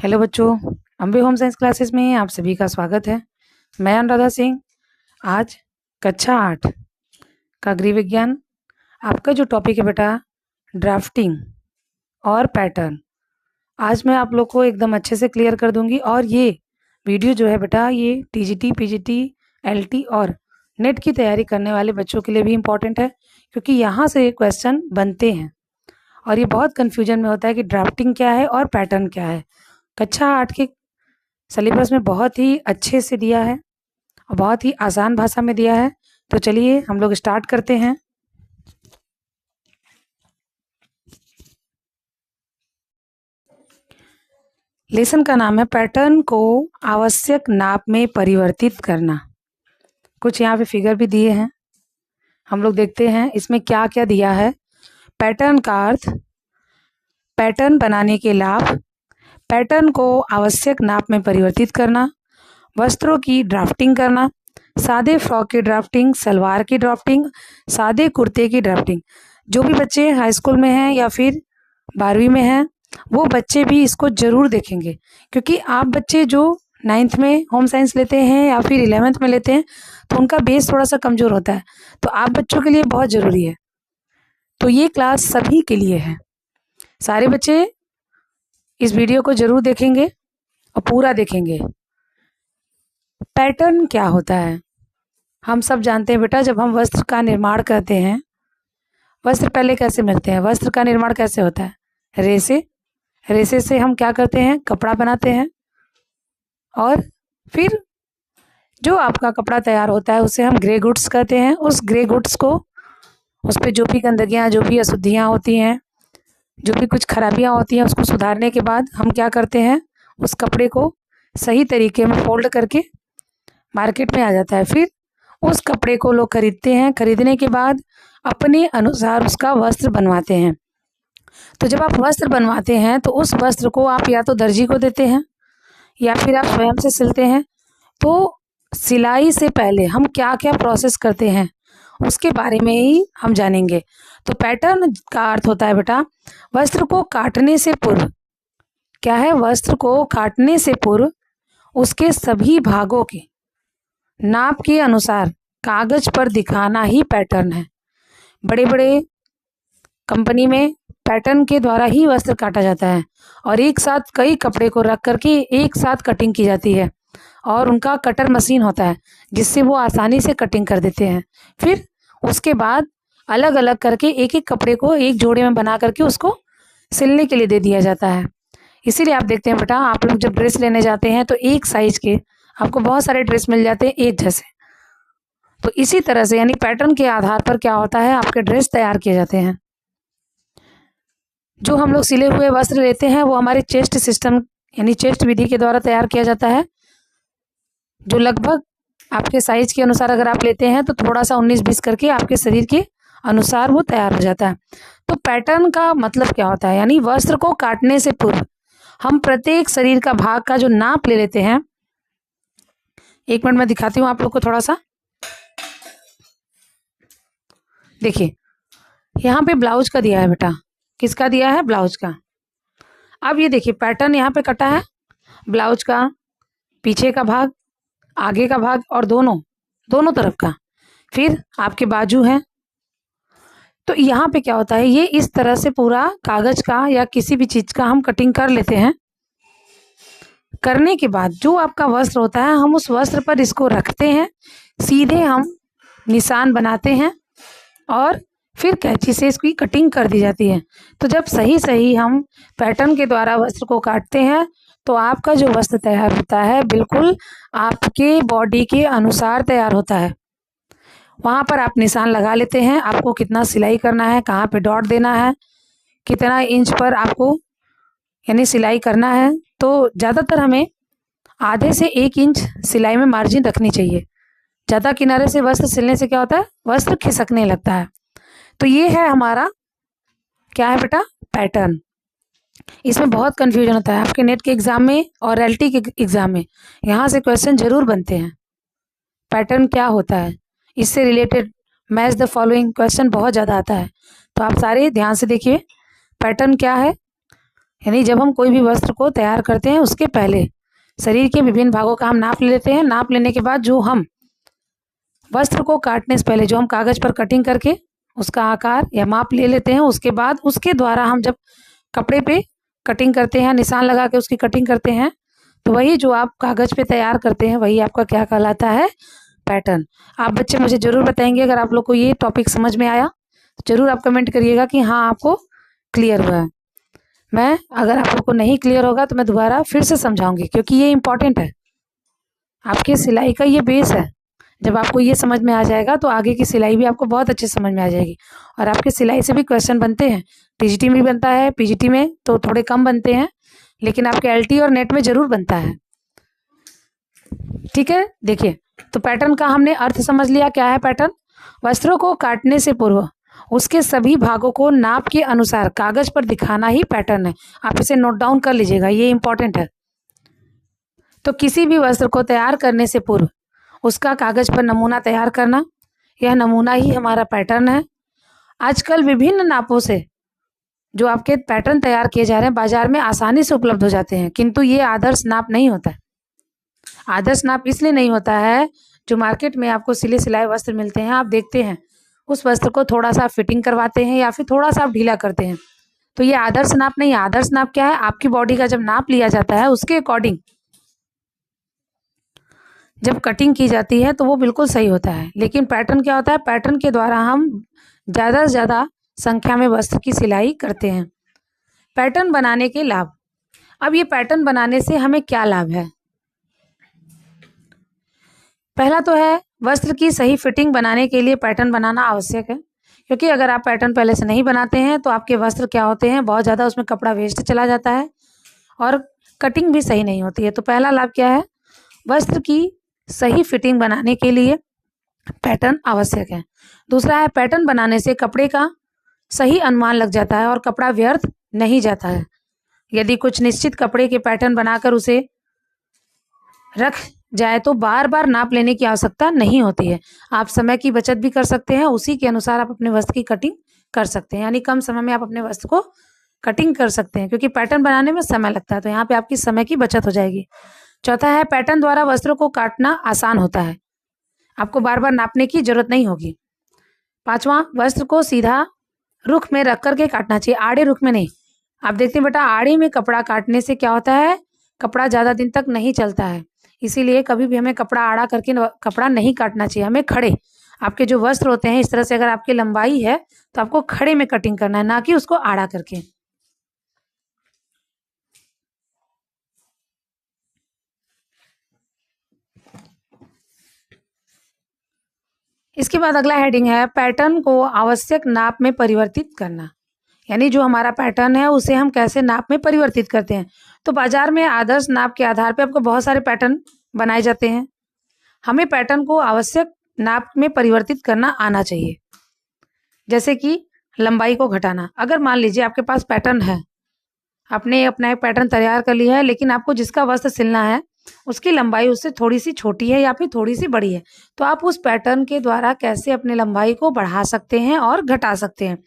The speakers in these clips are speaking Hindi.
हेलो बच्चों, अम्बे होम साइंस क्लासेस में आप सभी का स्वागत है। मैं अनुराधा सिंह। आज कक्षा 8 का गृह विज्ञान आपका जो टॉपिक है बेटा, ड्राफ्टिंग और पैटर्न, आज मैं आप लोग को एकदम अच्छे से क्लियर कर दूंगी। और ये वीडियो जो है बेटा, ये टीजीटी, पीजीटी, एलटी और नेट की तैयारी करने वाले बच्चों के लिए भी इम्पोर्टेंट है, क्योंकि यहाँ से क्वेश्चन बनते हैं और ये बहुत कन्फ्यूजन में होता है कि ड्राफ्टिंग क्या है और पैटर्न क्या है। कक्षा 8 के सिलेबस में बहुत ही अच्छे से दिया है और बहुत ही आसान भाषा में दिया है। तो चलिए हम लोग स्टार्ट करते हैं। लेसन का नाम है पैटर्न को आवश्यक नाप में परिवर्तित करना। कुछ यहाँ पे फिगर भी दिए हैं, हम लोग देखते हैं इसमें क्या क्या दिया है। पैटर्न का अर्थ, पैटर्न बनाने के लाभ, पैटर्न को आवश्यक नाप में परिवर्तित करना, वस्त्रों की ड्राफ्टिंग करना, सादे फ्रॉक की ड्राफ्टिंग, सलवार की ड्राफ्टिंग, सादे कुर्ते की ड्राफ्टिंग। जो भी बच्चे हाई स्कूल में हैं या फिर 12वीं में हैं, वो बच्चे भी इसको ज़रूर देखेंगे, क्योंकि आप बच्चे जो 9th में होम साइंस लेते हैं या फिर 11th में लेते हैं तो उनका बेस थोड़ा सा कमज़ोर होता है, तो आप बच्चों के लिए बहुत ज़रूरी है। तो ये क्लास सभी के लिए है, सारे बच्चे इस वीडियो को ज़रूर देखेंगे और पूरा देखेंगे। पैटर्न क्या होता है हम सब जानते हैं बेटा। जब हम वस्त्र का निर्माण करते हैं, वस्त्र पहले कैसे मिलते हैं, वस्त्र का निर्माण कैसे होता है, रेसे से हम क्या करते हैं, कपड़ा बनाते हैं और फिर जो आपका कपड़ा तैयार होता है उसे हम ग्रे गुड्स कहते हैं। उस ग्रे गुड्स को, उस पर जो भी गंदगियाँ, जो भी अशुद्धियाँ होती हैं, जो भी कुछ खराबियाँ होती हैं, उसको सुधारने के बाद हम क्या करते हैं, उस कपड़े को सही तरीके में फोल्ड करके मार्केट में आ जाता है। फिर उस कपड़े को लोग खरीदते हैं, खरीदने के बाद अपने अनुसार उसका वस्त्र बनवाते हैं। तो जब आप वस्त्र बनवाते हैं तो उस वस्त्र को आप या तो दर्जी को देते हैं या फिर आप स्वयं से सिलते हैं। तो सिलाई से पहले हम क्या क्या प्रोसेस करते हैं उसके बारे में ही हम जानेंगे। तो पैटर्न का अर्थ होता है बेटा, वस्त्र को काटने से पूर्व, क्या है, वस्त्र को काटने से पूर्व उसके सभी भागों के नाप के अनुसार कागज पर दिखाना ही पैटर्न है। बड़े बड़े कंपनी में पैटर्न के द्वारा ही वस्त्र काटा जाता है और एक साथ कई कपड़े को रख करके एक साथ कटिंग की जाती है और उनका कटर मशीन होता है जिससे वो आसानी से कटिंग कर देते हैं। फिर उसके बाद अलग अलग करके एक एक कपड़े को एक जोड़े में बना करके उसको सिलने के लिए दे दिया जाता है। इसीलिए आप देखते हैं बेटा, आप लोग जब ड्रेस लेने जाते हैं तो एक साइज के आपको बहुत सारे ड्रेस मिल जाते हैं एक जैसे। तो इसी तरह से यानी पैटर्न के आधार पर क्या होता है, आपके ड्रेस तैयार किए जाते हैं। जो हम लोग सिले हुए वस्त्र लेते हैं वो हमारे चेस्ट सिस्टम यानी चेस्ट विधि के द्वारा तैयार किया जाता है, जो लगभग आपके साइज के अनुसार अगर आप लेते हैं तो थोड़ा सा 19-20 करके आपके शरीर के अनुसार वो तैयार हो जाता है। तो पैटर्न का मतलब क्या होता है, यानी वस्त्र को काटने से पूर्व हम प्रत्येक शरीर का भाग का जो नाप ले लेते हैं। एक मिनट में दिखाती हूँ आप लोग को थोड़ा सा। देखिए यहाँ पे ब्लाउज का दिया है बेटा, किसका दिया है, ब्लाउज का। अब ये देखिए पैटर्न यहाँ पे कटा है, ब्लाउज का पीछे का भाग, आगे का भाग और दोनों तरफ का। फिर आपके बाजू हैं। तो यहाँ पे क्या होता है, ये इस तरह से पूरा कागज का या किसी भी चीज का हम कटिंग कर लेते हैं। करने के बाद जो आपका वस्त्र होता है, हम उस वस्त्र पर इसको रखते हैं, सीधे हम निशान बनाते हैं और फिर कैंची से इसकी कटिंग कर दी जाती है। तो जब सही सही हम पैटर्न के द्वारा वस्त्र को काटते हैं तो आपका जो वस्त्र तैयार होता है बिल्कुल आपके बॉडी के अनुसार तैयार होता है। वहाँ पर आप निशान लगा लेते हैं, आपको कितना सिलाई करना है, कहाँ पे डॉट देना है, कितना इंच पर आपको यानी सिलाई करना है। तो ज़्यादातर हमें आधे से 1 इंच सिलाई में मार्जिन रखनी चाहिए। ज़्यादा किनारे से वस्त्र सिलने से क्या होता है, वस्त्र खिसकने लगता है। तो ये है हमारा क्या है बेटा, पैटर्न। इसमें बहुत कंफ्यूजन होता है आपके नेट के एग्जाम में और एलटी के एग्जाम में, यहाँ से क्वेश्चन जरूर बनते हैं। पैटर्न क्या होता है, इससे related match the following question बहुत ज़्यादा आता है। तो आप सारे ध्यान से देखिए पैटर्न क्या है। यानी जब हम कोई भी वस्त्र को तैयार करते हैं उसके पहले शरीर के विभिन्न भागों का हम नाप लेते हैं। नाप लेने के बाद जो हम वस्त्र को काटने से पहले जो हम कागज पर कटिंग करके उसका आकार या माप ले लेते हैं, उसके बाद उसके द्वारा हम जब कपड़े पे कटिंग करते हैं, निशान लगा के उसकी कटिंग करते हैं, तो वही जो आप कागज पे तैयार करते हैं वही आपका क्या कहलाता है, पैटर्न। आप बच्चे मुझे जरूर बताएंगे अगर आप लोग को ये टॉपिक समझ में आया, तो जरूर आप कमेंट करिएगा कि हाँ आपको क्लियर हुआ है। मैं अगर आप लोग को नहीं क्लियर होगा तो मैं दोबारा फिर से समझाऊंगी, क्योंकि ये इम्पोर्टेंट है, आपके सिलाई का ये बेस है। जब आपको ये समझ में आ जाएगा तो आगे की सिलाई भी आपको बहुत अच्छे समझ में आ जाएगी। और आपके सिलाई से भी क्वेश्चन बनते हैं, टीजीटी में भी बनता है, पीजीटी में तो थोड़े कम बनते हैं, लेकिन आपके एलटी और नेट में जरूर बनता है। ठीक है, देखिए तो पैटर्न का हमने अर्थ समझ लिया। क्या है पैटर्न? वस्त्रों को काटने से पूर्व उसके सभी भागों को नाप के अनुसार कागज पर दिखाना ही पैटर्न है। आप इसे नोट डाउन कर लीजिएगा, ये इंपॉर्टेंट है। तो किसी भी वस्त्र को तैयार करने से पूर्व उसका कागज पर नमूना तैयार करना, यह नमूना ही हमारा पैटर्न है। आजकल विभिन्न नापों से जो आपके पैटर्न तैयार किए जा रहे हैं बाजार में आसानी से उपलब्ध हो जाते हैं, किंतु ये आदर्श नाप नहीं होता है। आदर्श नाप इसलिए नहीं होता है, जो मार्केट में आपको सिले सिलाए वस्त्र मिलते हैं, आप देखते हैं उस वस्त्र को थोड़ा सा फिटिंग करवाते हैं या फिर थोड़ा सा आप ढीला करते हैं, तो ये आदर्श नाप नहीं है। आदर्श नाप क्या है? आपकी बॉडी का जब नाप लिया जाता है उसके अकॉर्डिंग जब कटिंग की जाती है तो वो बिल्कुल सही होता है। लेकिन पैटर्न क्या होता है? पैटर्न के द्वारा हम ज़्यादा से ज़्यादा संख्या में वस्त्र की सिलाई करते हैं। पैटर्न बनाने के लाभ। अब ये पैटर्न बनाने से हमें क्या लाभ है? पहला तो है वस्त्र की सही फिटिंग बनाने के लिए पैटर्न बनाना आवश्यक है, क्योंकि अगर आप पैटर्न पहले से नहीं बनाते हैं तो आपके वस्त्र क्या होते हैं, बहुत ज़्यादा उसमें कपड़ा वेस्ट चला जाता है और कटिंग भी सही नहीं होती है। तो पहला लाभ क्या है? वस्त्र की सही फिटिंग बनाने के लिए पैटर्न आवश्यक है। दूसरा है पैटर्न बनाने से कपड़े का सही अनुमान लग जाता है और कपड़ा व्यर्थ नहीं जाता है। यदि कुछ निश्चित कपड़े के पैटर्न बनाकर उसे रख जाए तो बार बार नाप लेने की आवश्यकता नहीं होती है। आप समय की बचत भी कर सकते हैं, उसी के अनुसार आप अपने वस्त्र की कटिंग कर सकते हैं, यानी कम समय में आप अपने वस्त्र को कटिंग कर सकते हैं, क्योंकि पैटर्न बनाने में समय लगता है, तो यहाँ पे आपकी समय की बचत हो जाएगी। चौथा है पैटर्न द्वारा वस्त्रों को काटना आसान होता है, आपको बार बार नापने की जरूरत नहीं होगी। पांचवा, वस्त्र को सीधा रुख में रख करके काटना चाहिए, आड़े रुख में नहीं। आप देखते हैं बेटा, आड़े में कपड़ा काटने से क्या होता है, कपड़ा ज़्यादा दिन तक नहीं चलता है, इसीलिए कभी भी हमें कपड़ा आड़ा करके कपड़ा नहीं काटना चाहिए। हमें खड़े, आपके जो वस्त्र होते हैं इस तरह से अगर आपकी लंबाई है तो आपको खड़े में कटिंग करना है, ना कि उसको आड़ा करके। इसके बाद अगला हेडिंग है पैटर्न को आवश्यक नाप में परिवर्तित करना, यानी जो हमारा पैटर्न है उसे हम कैसे नाप में परिवर्तित करते हैं। तो बाजार में आदर्श नाप के आधार पर आपको बहुत सारे पैटर्न बनाए जाते हैं, हमें पैटर्न को आवश्यक नाप में परिवर्तित करना आना चाहिए। जैसे कि लंबाई को घटाना, अगर मान लीजिए आपके पास पैटर्न है, आपने अपना एक पैटर्न तैयार कर लिया है, लेकिन आपको जिसका वस्त्र सिलना है उसकी लंबाई उससे थोड़ी सी छोटी है या फिर थोड़ी सी बड़ी है, तो आप उस पैटर्न के द्वारा कैसे अपनी लंबाई को बढ़ा सकते हैं और घटा सकते हैं।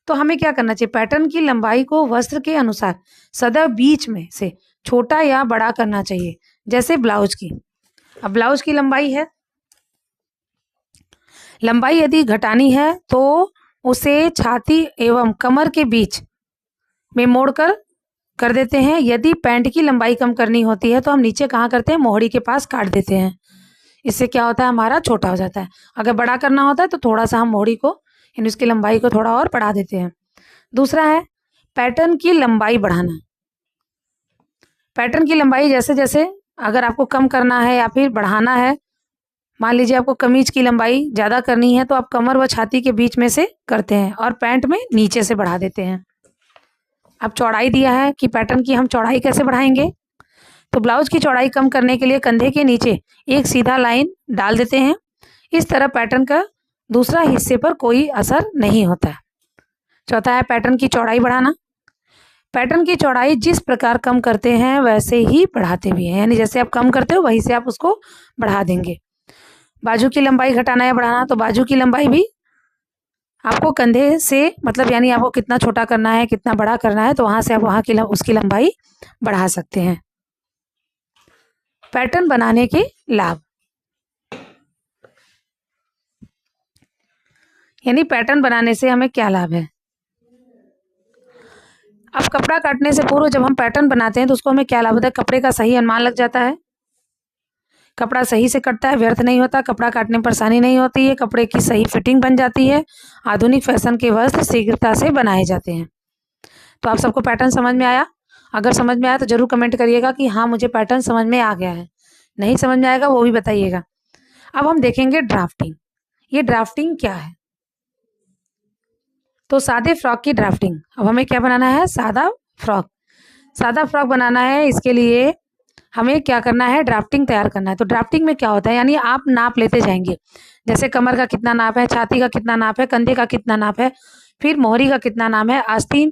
तो हमें क्या करना चाहिए, पैटर्न की लंबाई को वस्त्र के अनुसार सदैव बीच में से छोटा या बड़ा करना चाहिए। जैसे ब्लाउज की, अब ब्लाउज की लंबाई है, लंबाई यदि घटानी है तो उसे छाती एवं कमर के बीच में मोड़कर कर देते हैं। यदि पैंट की लंबाई कम करनी होती है तो हम नीचे कहाँ करते हैं, मोहड़ी के पास काट देते हैं, इससे क्या होता है, हमारा छोटा हो जाता है। अगर बड़ा करना होता है तो थोड़ा सा हम मोहड़ी को यानी उसकी लंबाई को थोड़ा और बढ़ा देते हैं। दूसरा है पैटर्न की लंबाई बढ़ाना। पैटर्न की लंबाई जैसे जैसे अगर आपको कम करना है या फिर बढ़ाना है, मान लीजिए आपको कमीज की लंबाई ज़्यादा करनी है तो आप कमर व छाती के बीच में से करते हैं और पैंट में नीचे से बढ़ा देते हैं। अब चौड़ाई दिया है कि पैटर्न की हम चौड़ाई कैसे बढ़ाएंगे, तो ब्लाउज की चौड़ाई कम करने के लिए कंधे के नीचे एक सीधा लाइन डाल देते हैं। इस तरह पैटर्न का दूसरा हिस्से पर कोई असर नहीं होता है। चौथा है पैटर्न की चौड़ाई बढ़ाना। पैटर्न की चौड़ाई जिस प्रकार कम करते हैं वैसे ही बढ़ाते भी हैं, यानी जैसे आप कम करते हो वहीं से आप उसको बढ़ा देंगे। बाजू की लंबाई घटाना या बढ़ाना, तो बाजू की लंबाई भी आपको कंधे से मतलब यानी आपको कितना छोटा करना है, कितना बड़ा करना है, तो वहां से आप वहां की उसकी लंबाई बढ़ा सकते हैं। पैटर्न बनाने के लाभ, यानी पैटर्न बनाने से हमें क्या लाभ है। अब कपड़ा काटने से पूर्व जब हम पैटर्न बनाते हैं तो उसको हमें क्या लाभ होता है, कपड़े का सही अनुमान लग जाता है, कपड़ा सही से कटता है, व्यर्थ नहीं होता, कपड़ा काटने में परेशानी नहीं होती है, कपड़े की सही फिटिंग बन जाती है, आधुनिक फैशन के वस्त्र शीघ्रता से बनाए जाते हैं। तो आप सबको पैटर्न समझ में आया? अगर समझ में आया तो जरूर कमेंट करिएगा कि हाँ मुझे पैटर्न समझ में आ गया है। नहीं समझ में आएगा वो भी बताइएगा। अब हम देखेंगे ड्राफ्टिंग। ये ड्राफ्टिंग क्या है? तो सादे फ्रॉक की ड्राफ्टिंग। अब हमें क्या बनाना है, सादा फ्रॉक। सादा फ्रॉक बनाना है, इसके लिए हमें क्या करना है, ड्राफ्टिंग तैयार करना है। तो ड्राफ्टिंग में क्या होता है, यानी आप नाप लेते जाएंगे, जैसे कमर का कितना नाप है, छाती का कितना नाप है, कंधे का कितना नाप है, फिर मोहरी का कितना नाम है, आस्तीन,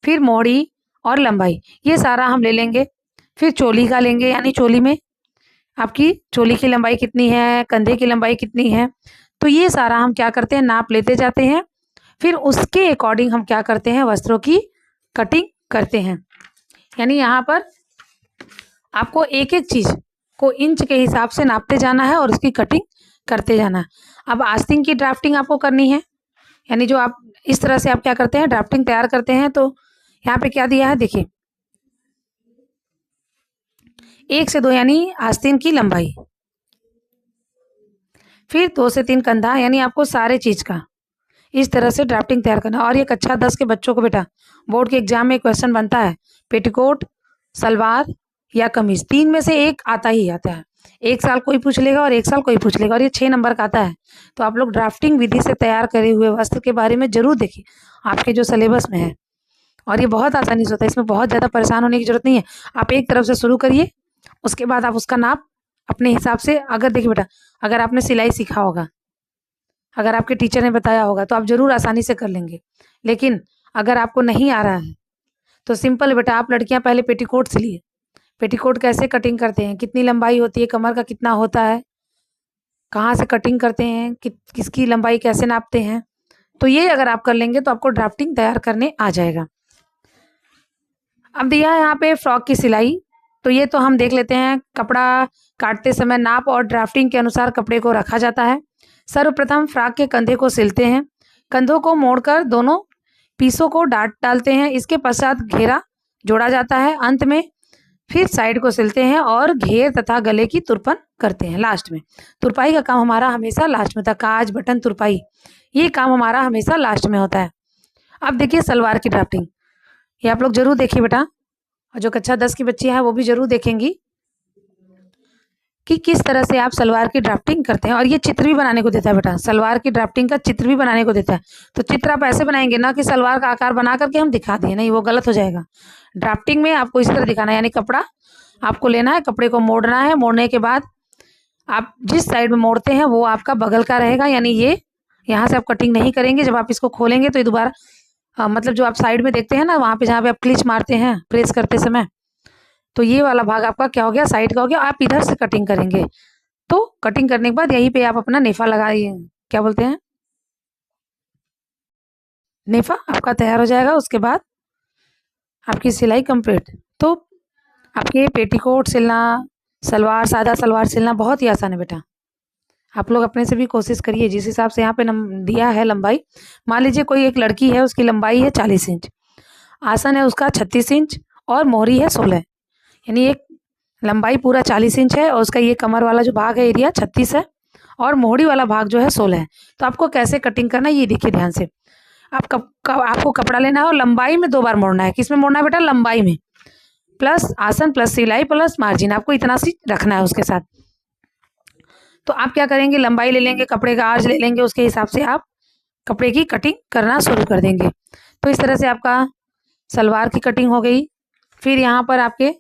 फिर मोहरी और लंबाई, ये सारा हम ले लेंगे। फिर चोली का लेंगे, यानी चोली में आपकी चोली की लंबाई कितनी है, कंधे की लंबाई कितनी है, तो ये सारा हम क्या करते हैं, नाप लेते जाते हैं। फिर उसके अकॉर्डिंग हम क्या करते हैं, वस्त्रों की कटिंग करते हैं। यानी यहाँ पर आपको एक एक चीज को इंच के हिसाब से नापते जाना है और उसकी कटिंग करते जाना है। अब आस्तीन की ड्राफ्टिंग आपको करनी है, यानी जो आप इस तरह से आप क्या करते हैं, ड्राफ्टिंग तैयार करते हैं। तो यहाँ पे क्या दिया है, देखिए 1 से 2 यानी आस्तीन की लंबाई, फिर 2 से 3 कंधा, यानी आपको सारे चीज का इस तरह से ड्राफ्टिंग तैयार करना। और ये कक्षा 10 के बच्चों को बेटा बोर्ड के एग्जाम में क्वेश्चन बनता है, पेटीकोट, सलवार या कमीज, 3 में से एक आता ही आता है। एक साल कोई पूछ लेगा और एक साल कोई पूछ लेगा, और ये 6 नंबर का आता है। तो आप लोग ड्राफ्टिंग विधि से तैयार करे हुए वस्त्र के बारे में जरूर देखिए, आपके जो सिलेबस में है। और ये बहुत आसानी से होता है, इसमें बहुत ज़्यादा परेशान होने की जरूरत नहीं है। आप एक तरफ से शुरू करिए, उसके बाद आप उसका नाप अपने हिसाब से, अगर देखिए बेटा, अगर आपने सिलाई सीखा होगा, अगर आपके टीचर ने बताया होगा, तो आप जरूर आसानी से कर लेंगे। लेकिन अगर आपको नहीं आ रहा है तो सिंपल बेटा, आप लड़कियां पहले पेटीकोट सिलिए। पेटीकोट कैसे कटिंग करते हैं, कितनी लंबाई होती है, कमर का कितना होता है, कहाँ से कटिंग करते हैं, किसकी लंबाई कैसे नापते हैं, तो ये अगर आप कर लेंगे तो आपको ड्राफ्टिंग तैयार करने आ जाएगा। अब दिया है यहाँ पे फ्रॉक की सिलाई, तो ये तो हम देख लेते हैं। कपड़ा काटते समय नाप और ड्राफ्टिंग के अनुसार कपड़े को रखा जाता है। सर्वप्रथम फ्रॉक के कंधे को सिलते हैं, कंधों को मोड़कर दोनों पीसों को डालते हैं, इसके पश्चात घेरा जोड़ा जाता है, अंत में फिर साइड को सिलते हैं और घेर तथा गले की तुरपन करते हैं। लास्ट में तुरपाई का काम हमारा हमेशा लास्ट में था, काज बटन तुरपाई, ये काम हमारा हमेशा लास्ट में होता है। अब देखिए सलवार की ड्राफ्टिंग, ये आप लोग जरूर देखिए बेटा, और जो कक्षा 10 की बच्ची है वो भी जरूर देखेंगी कि किस तरह से आप सलवार की ड्राफ्टिंग करते हैं। और ये चित्र भी बनाने को देता है बेटा, सलवार की ड्राफ्टिंग का चित्र भी बनाने को देता है। तो चित्र आप ऐसे बनाएंगे ना कि सलवार का आकार बना करके हम दिखा दिए, नहीं वो गलत हो जाएगा। ड्राफ्टिंग में आपको इस तरह दिखाना है, यानी कपड़ा आपको लेना है, कपड़े को मोड़ना है, मोड़ने के बाद आप जिस साइड में मोड़ते हैं वो आपका बगल का रहेगा, यानी ये यहाँ से आप कटिंग नहीं करेंगे। जब आप इसको खोलेंगे तो ये दोबारा मतलब जो आप साइड में देखते हैं ना, वहाँ पे जहाँ पे आप क्लिच मारते हैं प्रेस करते समय, तो ये वाला भाग आपका क्या हो गया, साइड का हो गया। आप इधर से कटिंग करेंगे, तो कटिंग करने के बाद यहीं पे आप अपना नेफा लगाइए, क्या बोलते हैं, नेफा आपका तैयार हो जाएगा। उसके बाद आपकी सिलाई कंप्लीट। तो आपके पेटीकोट सिलना, सलवार, सादा सलवार सिलना बहुत ही आसान है बेटा। आप लोग अपने से भी कोशिश करिए, जिस हिसाब से यहाँ पे दिया है लंबाई, मान लीजिए कोई एक लड़की है, उसकी लंबाई है 40 इंच, आसन है उसका 36 इंच और मोहरी है 16, यानी एक लंबाई पूरा 40 इंच है और उसका ये कमर वाला जो भाग है एरिया 36 है और मोहरी वाला भाग जो है 16 है। तो आपको कैसे कटिंग करना है ये देखिए ध्यान से। आपको कपड़ा लेना है और लंबाई में 2 बार मोड़ना है। किस में मोड़ना है बेटा, लंबाई में, प्लस आसन प्लस सिलाई प्लस मार्जिन, आपको इतना सी रखना है उसके साथ। तो आप क्या करेंगे, लंबाई ले लेंगे, कपड़े का आर्ज ले लेंगे, उसके हिसाब से आप कपड़े की कटिंग करना शुरू कर देंगे। तो इस तरह से आपका सलवार की कटिंग हो गई। फिर यहाँ पर आपके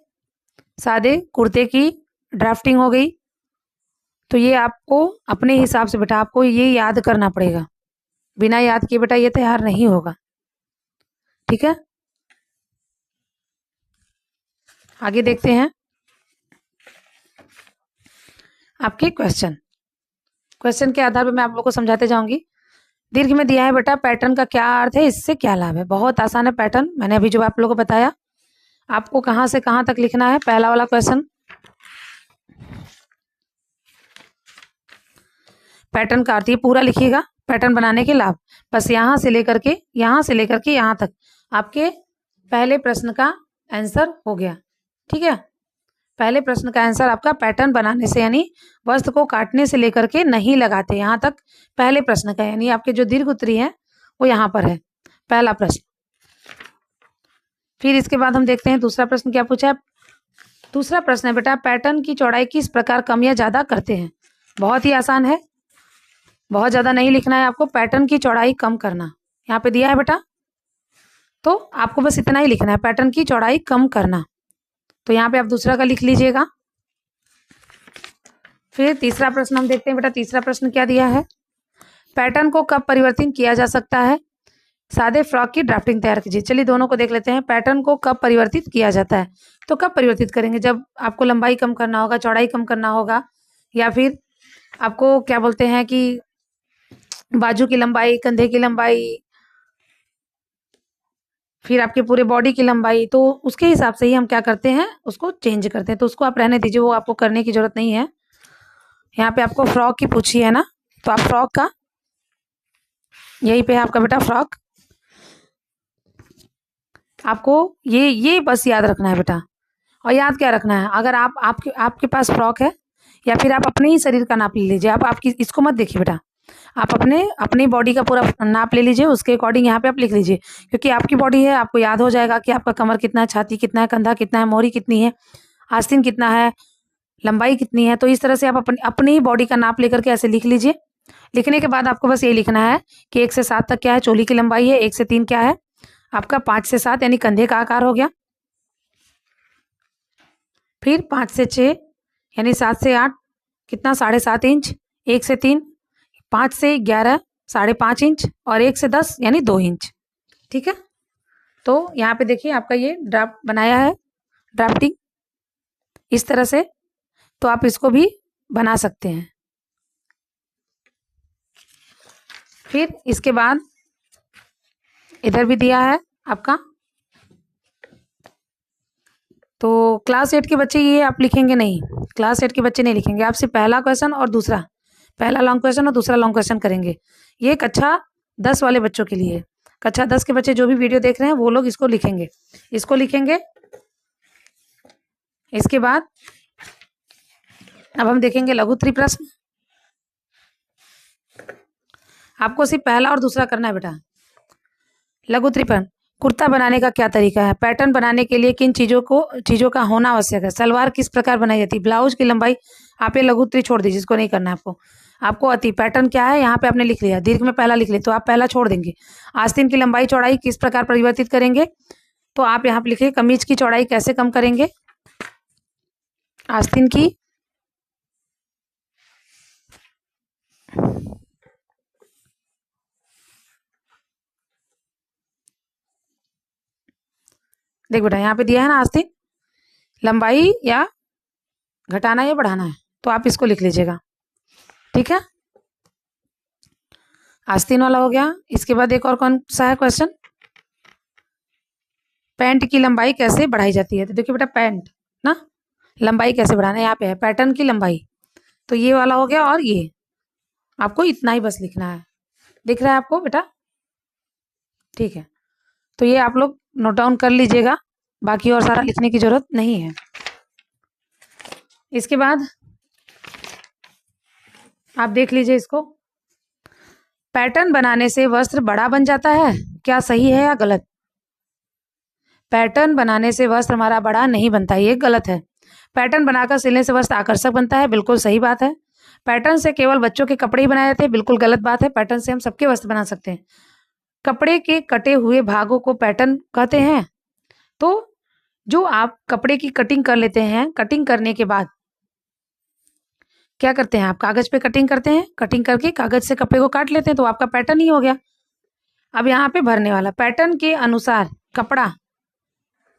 सादे कुर्ते की ड्राफ्टिंग हो गई। तो ये आपको अपने हिसाब से बेटा आपको ये याद करना पड़ेगा, बिना याद किए बेटा ये तैयार नहीं होगा, ठीक है। आगे देखते हैं आपके क्वेश्चन के आधार पर मैं आप लोगों को समझाते जाऊंगी। दीर्घ में दिया है बेटा पैटर्न का क्या अर्थ है, इससे क्या लाभ है। बहुत आसान है पैटर्न, मैंने अभी जो आप लोगों को बताया। आपको कहाँ से कहाँ तक लिखना है, पहला वाला क्वेश्चन पैटर्न का अर्थ, ये पूरा लिखिएगा, पैटर्न बनाने के लाभ। बस यहाँ से लेकर के यहाँ तक आपके पहले प्रश्न का आंसर हो गया। ठीक है, पहले प्रश्न का आंसर आपका पैटर्न बनाने से, यानी वस्त्र को काटने से लेकर के नहीं लगाते, यहाँ तक पहले प्रश्न का, यानी आपके जो दीर्घ उत्तरी है वो यहाँ पर है, पहला प्रश्न। फिर इसके बाद हम देखते हैं दूसरा प्रश्न क्या पूछा है। दूसरा प्रश्न है बेटा, पैटर्न की चौड़ाई किस प्रकार कम या ज्यादा करते हैं। बहुत ही आसान है, बहुत ज्यादा नहीं लिखना है आपको, पैटर्न की चौड़ाई कम करना यहाँ पे दिया है बेटा, तो आपको बस इतना ही लिखना है, पैटर्न की चौड़ाई कम करना। तो यहाँ पे आप दूसरा का लिख लीजिएगा। फिर तीसरा प्रश्न हम देखते हैं बेटा, तीसरा प्रश्न क्या दिया है, पैटर्न को कब परिवर्तित किया जा सकता है। सादे फ्रॉक की ड्राफ्टिंग तैयार कीजिए। चलिए दोनों को देख लेते हैं, पैटर्न को कब परिवर्तित किया जाता है। तो कब परिवर्तित करेंगे, जब आपको लंबाई कम करना होगा, चौड़ाई कम करना होगा, या फिर आपको क्या बोलते हैं कि बाजू की लंबाई, कंधे की लंबाई, फिर आपके पूरे बॉडी की लंबाई, तो उसके हिसाब से ही हम क्या करते हैं, उसको चेंज करते हैं। तो उसको आप रहने दीजिए, वो आपको करने की जरूरत नहीं है। यहाँ पे आपको फ्रॉक की पूछी है ना, तो आप फ्रॉक का, यही पे है आपका बेटा फ्रॉक, आपको ये बस याद रखना है बेटा। और याद क्या रखना है, अगर आपके पास फ्रॉक है, या फिर आप अपने ही शरीर का नाप ले लीजिए, आप आपकी इसको मत देखिए बेटा, आप अपनी बॉडी का पूरा नाप ले लीजिए, उसके अकॉर्डिंग यहाँ पे आप लिख लीजिए, क्योंकि आपकी बॉडी है, आपको याद हो जाएगा कि आपका कमर कितना है, छाती कितना है, कंधा कितना है, मोहरी कितनी है, आस्तीन कितना है, लंबाई कितनी है। तो इस तरह से आप अपनी ही बॉडी का नाप लेकर के ऐसे लिख लीजिए। लिखने के बाद आपको बस ये लिखना है कि 1 से 7 तक क्या है, चोली की लंबाई है, 1 से 3 क्या है आपका, 5 से 7 यानी कंधे का आकार हो गया, फिर 5 से 6 यानी 7 से 8 कितना, 7.5 इंच, 1 से 3 5 से 11 5.5 इंच, और 1 से 10 यानी 2 इंच। ठीक है, तो यहाँ पे देखिए आपका ये ड्राफ्ट बनाया है, ड्राफ्टिंग इस तरह से, तो आप इसको भी बना सकते हैं। फिर इसके बाद इधर भी दिया है आपका, तो क्लास 8 के बच्चे ये आप लिखेंगे नहीं, क्लास 8 के बच्चे नहीं लिखेंगे, आप सिर्फ पहला क्वेश्चन और दूसरा, पहला लॉन्ग क्वेश्चन और दूसरा लॉन्ग क्वेश्चन करेंगे। ये कक्षा 10 वाले बच्चों के लिए, कक्षा 10 के बच्चे जो भी वीडियो देख रहे हैं वो लोग इसको लिखेंगे, इसको लिखेंगे। इसके बाद अब हम देखेंगे लघुत्तरी प्रश्न। आपको सिर्फ पहला और दूसरा करना है बेटा। लघुत्तरी प्रश्न, कुर्ता बनाने का क्या तरीका है, पैटर्न बनाने के लिए किन चीजों का होना आवश्यक है, सलवार किस प्रकार बनाई जाती है, ब्लाउज की लंबाई, आप ये लघुत्तरी छोड़ दीजिए, इसको नहीं करना है आपको अति पैटर्न क्या है यहाँ पे आपने लिख लिया, दीर्घ में पहला लिख लिया, तो आप पहला छोड़ देंगे। आस्तीन की लंबाई चौड़ाई किस प्रकार परिवर्तित करेंगे, तो आप यहाँ पे लिखिए कमीज की चौड़ाई कैसे कम करेंगे, आस्तीन की देख बेटा यहाँ पे दिया है ना, आस्तीन लंबाई या घटाना या बढ़ाना है, तो आप इसको लिख लीजिएगा। ठीक है, आस्तीन वाला हो गया। इसके बाद एक और कौन सा है क्वेश्चन, पैंट की लंबाई कैसे बढ़ाई जाती है। तो देखिए बेटा पैंट ना, लंबाई कैसे बढ़ाना है, यहाँ पे है पैटर्न की लंबाई, तो ये वाला हो गया, और ये आपको इतना ही बस लिखना है, दिख रहा है आपको बेटा। ठीक है, तो ये आप लोग नोट डाउन कर लीजिएगा, बाकी और सारा लिखने की जरूरत नहीं है। इसके बाद आप देख लीजिए इसको, पैटर्न बनाने से वस्त्र बड़ा बन जाता है, क्या सही है या गलत। पैटर्न बनाने से वस्त्र हमारा बड़ा नहीं बनता, ये गलत है। पैटर्न बनाकर सिलने से वस्त्र आकर्षक बनता है, बिल्कुल सही बात है। पैटर्न से केवल बच्चों के कपड़े ही बनाए जाते हैं, बिल्कुल गलत बात है। पैटर्न से हम सबके वस्त्र बना सकते हैं। कपड़े के कटे हुए भागों को पैटर्न कहते हैं। तो जो आप कपड़े की कटिंग कर लेते हैं, कटिंग करने के बाद क्या करते हैं, आप कागज पे कटिंग करते हैं, कटिंग करके कागज से कपड़े को काट लेते हैं, तो आपका पैटर्न ही हो गया। अब यहाँ पे भरने वाला, पैटर्न के अनुसार कपड़ा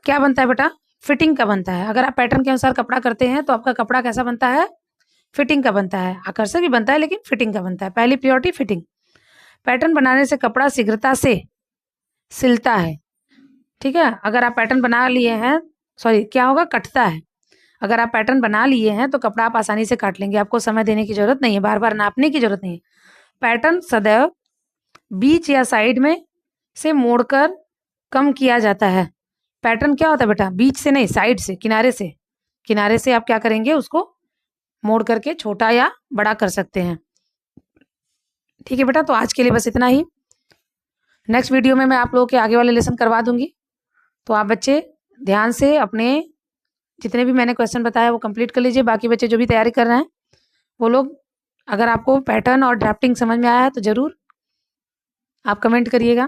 क्या बनता है बेटा, फिटिंग का बनता है। अगर आप पैटर्न के अनुसार कपड़ा करते हैं तो आपका कपड़ा कैसा बनता है, फिटिंग का बनता है। आकर्षक भी बनता है लेकिन फिटिंग का बनता है। पहली प्रायोरिटी फिटिंग। पैटर्न बनाने से कपड़ा शीघ्रता से सिलता है। ठीक है, अगर आप पैटर्न बना लिए हैं, सॉरी क्या होगा, कटता है। अगर आप पैटर्न बना लिए हैं तो कपड़ा आप आसानी से काट लेंगे, आपको समय देने की जरूरत नहीं है, बार बार नापने की जरूरत नहीं है। पैटर्न सदैव बीच या साइड में से मोड़कर कम किया जाता है। पैटर्न क्या होता है बेटा, बीच से नहीं, साइड से, किनारे से। किनारे से आप क्या करेंगे, उसको मोड़ करके छोटा या बड़ा कर सकते हैं। ठीक है बेटा, तो आज के लिए बस इतना ही। नेक्स्ट वीडियो में मैं आप लोगों के आगे वाले लेसन करवा दूंगी। तो आप बच्चे ध्यान से अपने जितने भी मैंने क्वेश्चन बताया वो कंप्लीट कर लीजिए। बाकी बच्चे जो भी तैयारी कर रहे हैं वो लोग, अगर आपको पैटर्न और ड्राफ्टिंग समझ में आया है तो ज़रूर आप कमेंट करिएगा।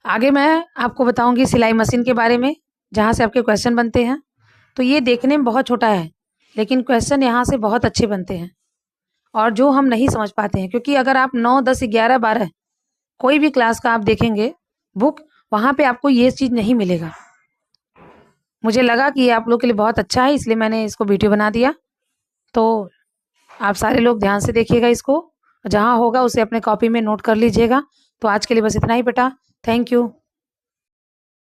आगे मैं आपको बताऊंगी सिलाई मशीन के बारे में, जहाँ से आपके क्वेश्चन बनते हैं। तो ये देखने में बहुत छोटा है, लेकिन क्वेश्चन यहाँ से बहुत अच्छे बनते हैं, और जो हम नहीं समझ पाते हैं, क्योंकि अगर आप 9, 10, 11, 12 कोई भी क्लास का आप देखेंगे बुक, वहाँ पे आपको ये चीज़ नहीं मिलेगा। मुझे लगा कि ये आप लोग के लिए बहुत अच्छा है, इसलिए मैंने इसको वीडियो बना दिया। तो आप सारे लोग ध्यान से देखिएगा इसको, जहाँ होगा उसे अपने कॉपी में नोट कर लीजिएगा। तो आज के लिए बस इतना ही बेटा, थैंक यू।